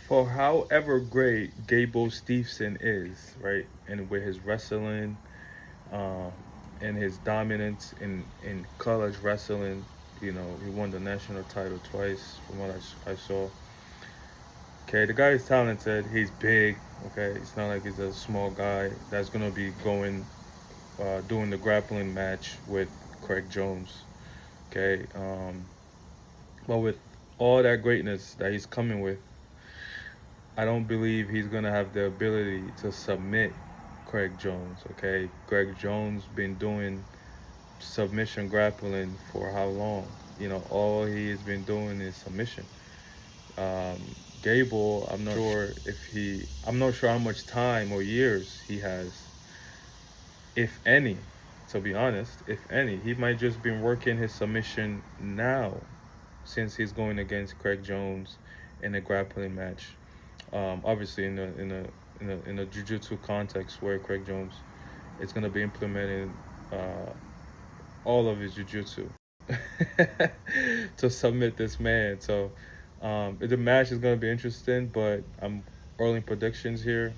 For however great Gable Steveson is, right, and with his wrestling, um, and his dominance in college wrestling, he won the national title twice, from what I saw. Okay, the guy is talented. He's big. Okay, it's not like he's a small guy that's gonna be doing the grappling match with Craig Jones. Okay, but with all that greatness that he's coming with, I don't believe he's gonna have the ability to submit Craig Jones. Okay, Craig Jones been doing submission grappling for how long? All he has been doing is submission. Um, Gable, I'm not sure how much time or years he has, if any. To be honest, if any, he might just been working his submission now, since he's going against Craig Jones in a grappling match. Obviously, in a jiu-jitsu context where Craig Jones is going to be implementing uh, all of his jiu-jitsu to submit this man. So the match is going to be interesting, but I'm early predictions here.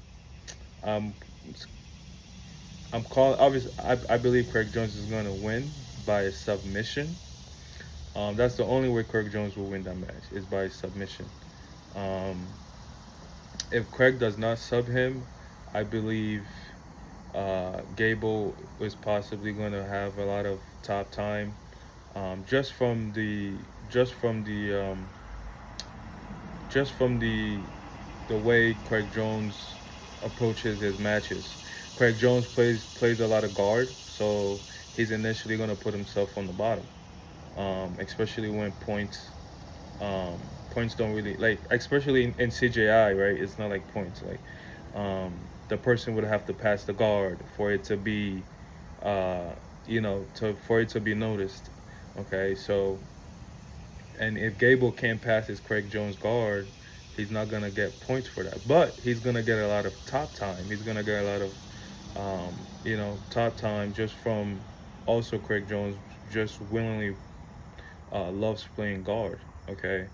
Um, I'm calling. Obviously, I believe Craig Jones is going to win by a submission. That's the only way Craig Jones will win that match is by submission. Um, if Craig does not sub him, I believe Gable is possibly going to have a lot of top time, just from the just from the just from the way Craig Jones approaches his matches. Craig Jones plays a lot of guard, so he's initially going to put himself on the bottom, especially when um, points don't really like, especially in CJI, right? It's not like points. Like the person would have to pass the guard for it to be, uh, for it to be noticed. Okay, so and if Gable can't pass his Craig Jones guard, he's not gonna get points for that. But he's gonna get a lot of top time. He's gonna get a lot of, top time just from also Craig Jones just willingly loves playing guard. Okay,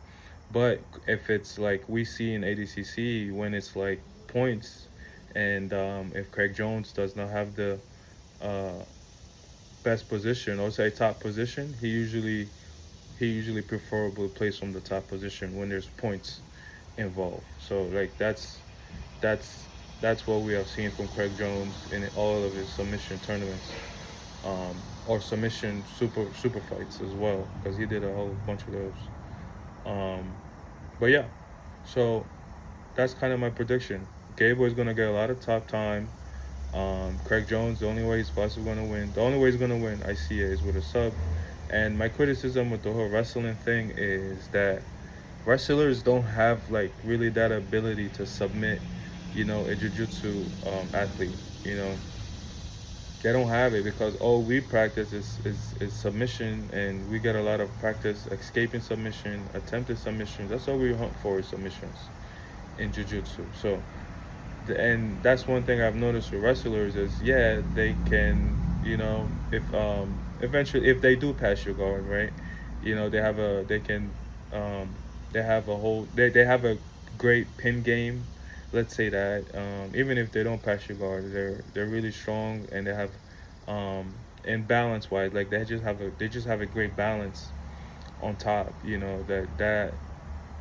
but if it's like we see in ADCC when it's like points, and if Craig Jones does not have the uh, best position or say top position, he usually preferably plays from the top position when there's points involved. So like that's that's what we have seen from Craig Jones in all of his submission tournaments, or submission super fights as well, because he did a whole bunch of those. Um, but yeah, so that's kind of my prediction. Gable is gonna get a lot of top time. Craig Jones, the only way he's possibly gonna win, the only way he's gonna win, I see it, is with a sub. And my criticism with the whole wrestling thing is that wrestlers don't have like really that ability to submit, a jiu-jitsu athlete. You know, they don't have it because all we practice is submission, and we get a lot of practice escaping submission, attempted submission. That's all we hunt for, is submissions in jiu-jitsu. So and that's one thing I've noticed with wrestlers is, yeah, they can, if eventually, if they do pass your guard, right, they can, um, they have a great pin game. Let's say that, even if they don't pass your guard, they're really strong, and they have, and balance wise, like they just have a great balance on top. That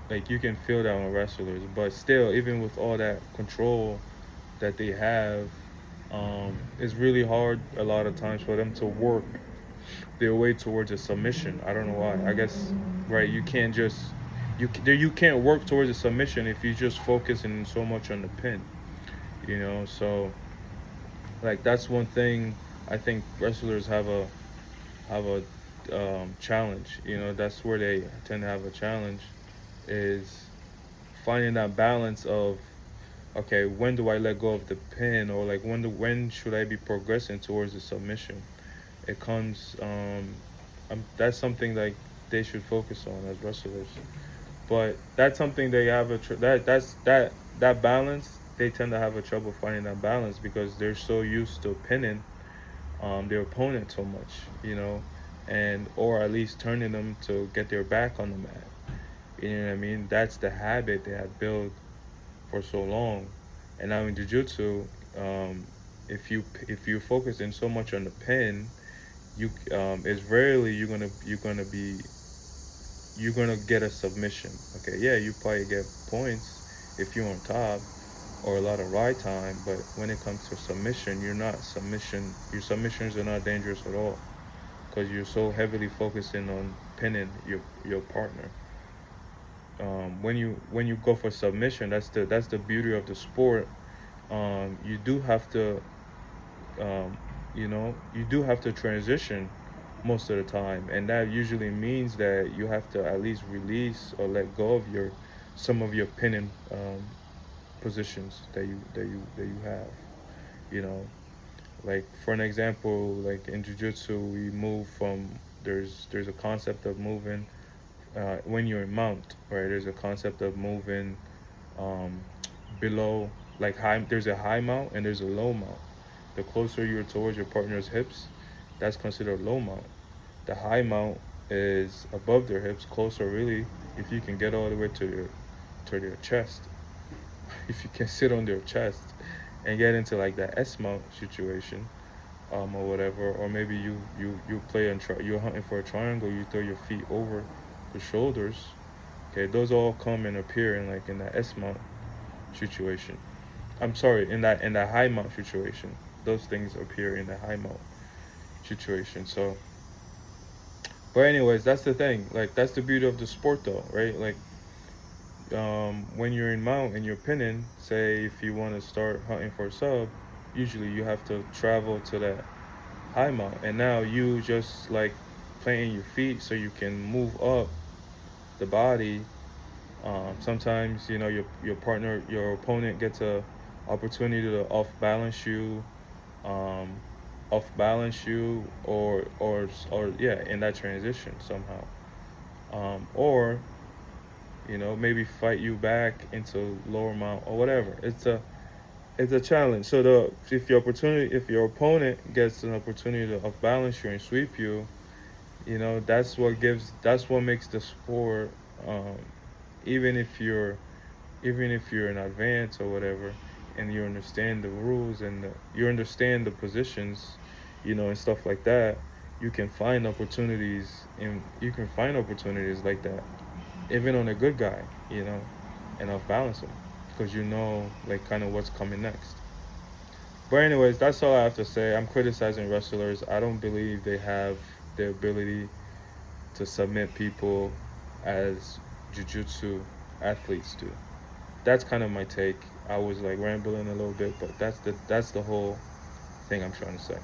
like you can feel that on wrestlers, but still, even with all that control that they have, it's really hard a lot of times for them to work their way towards a submission. I don't know why. I guess, right, you can't just you can't work towards a submission if you just focusing so much on the pin. So like that's one thing I think wrestlers have a challenge. That's where they tend to have a challenge, is finding that balance of, okay, when do I let go of the pin, or like when should I be progressing towards the submission? It comes that's something like they should focus on as wrestlers. But that's something they have that balance. They tend to have a trouble finding that balance because they're so used to pinning their opponent so much, and or at least turning them to get their back on the mat. You know what I mean? That's the habit they have built for so long. And now in jiu-jitsu, if you focus in so much on the pin, you it's rarely you're gonna get a submission. Okay, yeah, you probably get points if you're on top or a lot of ride time, but when it comes to submission, you're not submission. Your submissions are not dangerous at all because you're so heavily focusing on pinning your partner. When you go for submission, that's the beauty of the sport. You do have to um, you do have to transition most of the time, and that usually means that you have to at least release or let go of your some of your pinning positions that you have. You know, like for an example, like in jiu-jitsu, we move from there's a concept of moving when you're in mount, right? There's a concept of moving um, below, like high. There's a high mount and there's a low mount. The closer you're towards your partner's hips, that's considered low mount. The high mount is above their hips, closer really. If you can get all the way to their chest, if you can sit on their chest and get into like that S mount situation, or whatever, or maybe you play and you're hunting for a triangle, you throw your feet over the shoulders. Okay, those all come and appear in like in that S mount situation. I'm sorry, in that high mount situation. Those things appear in the high mount situation. So, but anyways, that's the thing. Like that's the beauty of the sport, though, right? Like when you're in mount and you're pinning, say if you want to start hunting for a sub, usually you have to travel to that high mount, and now you just like playing your feet so you can move up the body. Sometimes your partner, your opponent gets a opportunity to um, off balance you, or yeah, in that transition somehow, or maybe fight you back into lower mount or whatever. It's a challenge. So if your opponent gets an opportunity to off balance you and sweep you, that's what makes the sport, um, even if you're even if you're in advance or whatever, and you understand the rules and you understand the positions, and stuff like that, you can find opportunities like that, even on a good guy, and off balance him, because like kind of what's coming next. But anyways, that's all I have to say. I'm criticizing wrestlers. I don't believe they have the ability to submit people as jiu-jitsu athletes do. That's kind of my take. I was like rambling a little bit, but that's the whole thing I'm trying to say.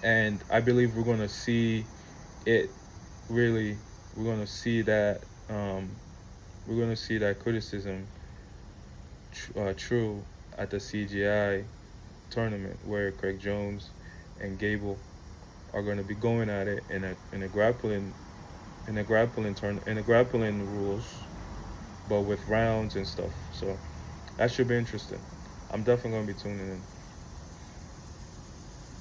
And I believe it really we're gonna see that um, we're gonna see that criticism true at the CJI tournament where Craig Jones and Gable are gonna be going at it in a grappling rules, but with rounds and stuff. So that should be interesting. I'm definitely gonna be tuning in.